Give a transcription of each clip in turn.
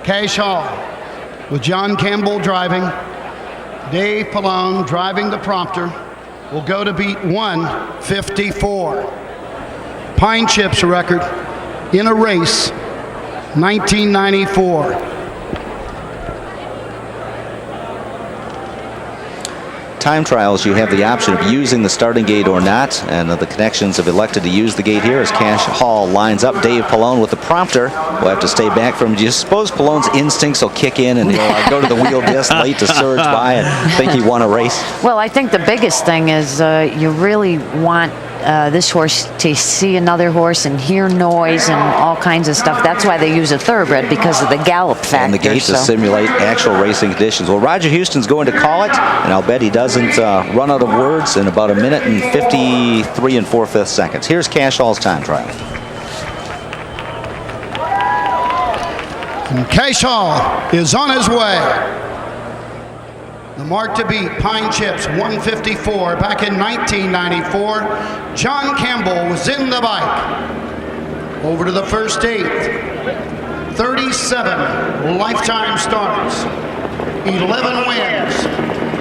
Cash Hall with John Campbell driving. Dave Pallone driving the prompter will go to beat 154. Pine Chips record in a race, 1994. Time trials, you have the option of using the starting gate or not, and the connections have elected to use the gate here as Cash Hall lines up. Dave Pallone with the prompter will have to stay back from him. Do you suppose Pallone's instincts will kick in and he'll go to the wheel disc late to surge by and think he won a race? Well, I think the biggest thing is you really want this horse to see another horse and hear noise and all kinds of stuff. That's why they use a thoroughbred, because of the gallop factor. And the gate to simulate actual racing conditions. Well, Roger Houston's going to call it, and I'll bet he doesn't run out of words in about 1 minute and 53 4/5 seconds. Here's Cash Hall's time trial. And Cash Hall is on his way. The mark to beat, Pine Chips, 154. Back in 1994, John Campbell was in the bike. Over to the first 8. 37 lifetime starts. 11 wins.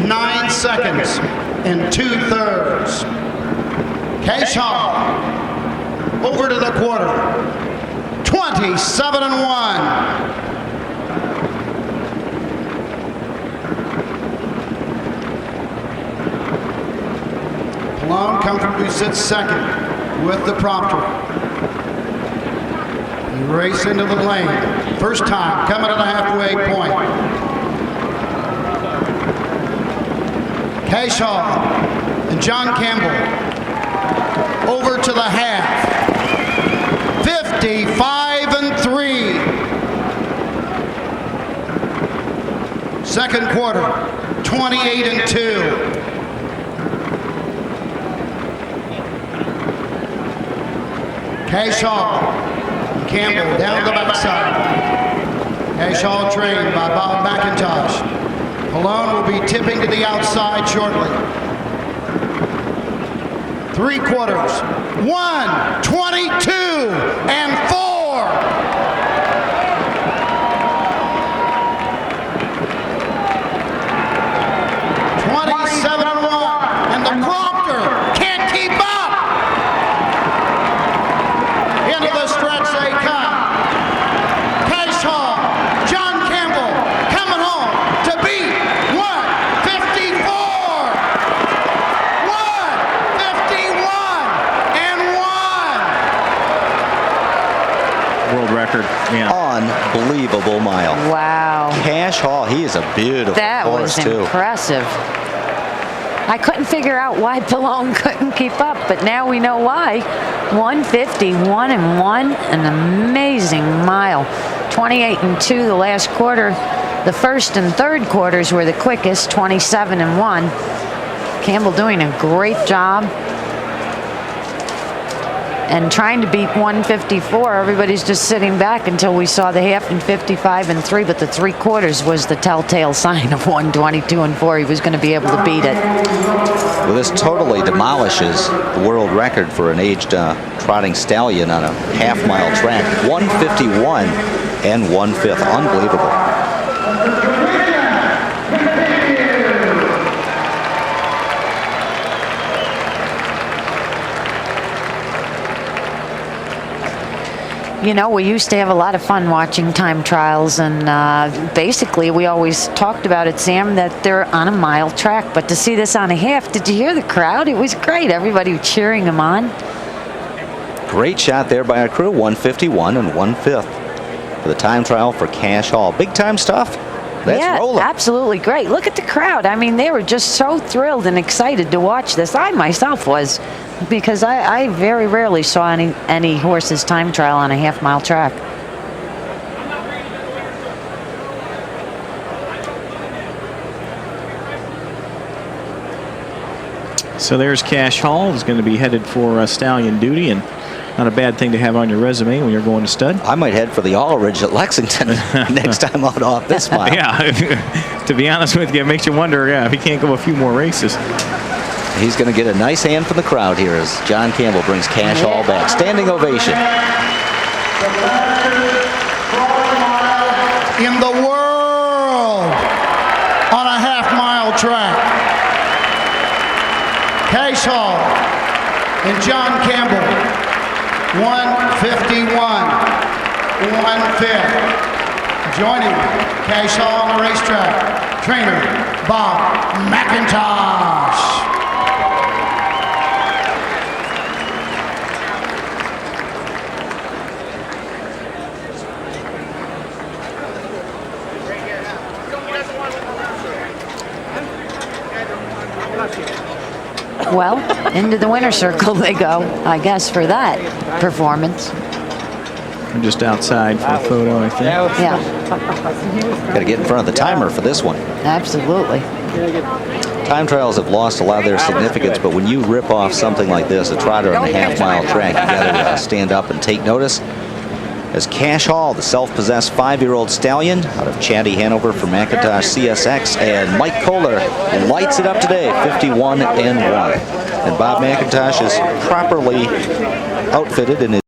9 seconds and 2/3. Cash Hall over to the quarter. 27-1. Pallone comfortably sits second with the prompter. He race into the lane. First time coming to the halfway point. Cash Hall and John Campbell over to the half. 55-3. Second quarter, 28-2. Cash Hall and Campbell down the backside. Cash Hall trained by Bob McIntosh. Pallone will be tipping to the outside shortly. 3 quarters. 1:22-4. And the prompter can't keep up. Into the stretch they come. Cash Hall, John Campbell coming home to beat 154. 151-1. World record. Yeah. Unbelievable mile. Wow. Cash Hall, he is a beautiful horse too. That was impressive. I couldn't figure out why Pallone couldn't keep up, but now we know why. 151-1, an amazing mile. 28-2 the last quarter. The first and third quarters were the quickest, 27-1. Campbell doing a great job. And trying to beat 154, everybody's just sitting back until we saw the half and 55-3, but the 3 quarters was the telltale sign of 122-4. He was going to be able to beat it. Well, this totally demolishes the world record for an aged trotting stallion on a half-mile track. 151 1/5. Unbelievable. You know, we used to have a lot of fun watching time trials, and basically we always talked about it, Sam, that they're on a mile track. But to see this on a half, did you hear the crowd? It was great. Everybody cheering him on. Great shot there by our crew. 151 1/5 for the time trial for Cash Hall. Big time stuff. That's rolling. Absolutely great. Look at the crowd. I mean, they were just so thrilled and excited to watch this. I myself was, because I very rarely saw any horses time trial on a half-mile track. So there's Cash Hall. He's going to be headed for stallion duty, and not a bad thing to have on your resume when you're going to stud. I might head for the All Ridge at Lexington next time out off this mile. Yeah, to be honest with you, it makes you wonder if he can't go a few more races. He's going to get a nice hand from the crowd here as John Campbell brings Cash Hall back. Standing ovation. In the John Campbell, 151, 1/5. Joining Cash Hall on the racetrack, trainer Bob McIntosh. Well, into the winner's circle they go, I guess, for that performance. I'm just outside for a photo, I think. Yeah, Got to get in front of the timer for this one. absolutely. Time trials have lost a lot of their significance, but when you rip off something like this, a trotter on a half-mile track, you got to stand up and take notice. As Cash Hall, the self-possessed 5-year-old stallion out of Chatty, Hanover for McIntosh CSX, and Mike Kohler lights it up today, 51-1. And Bob McIntosh is properly outfitted in his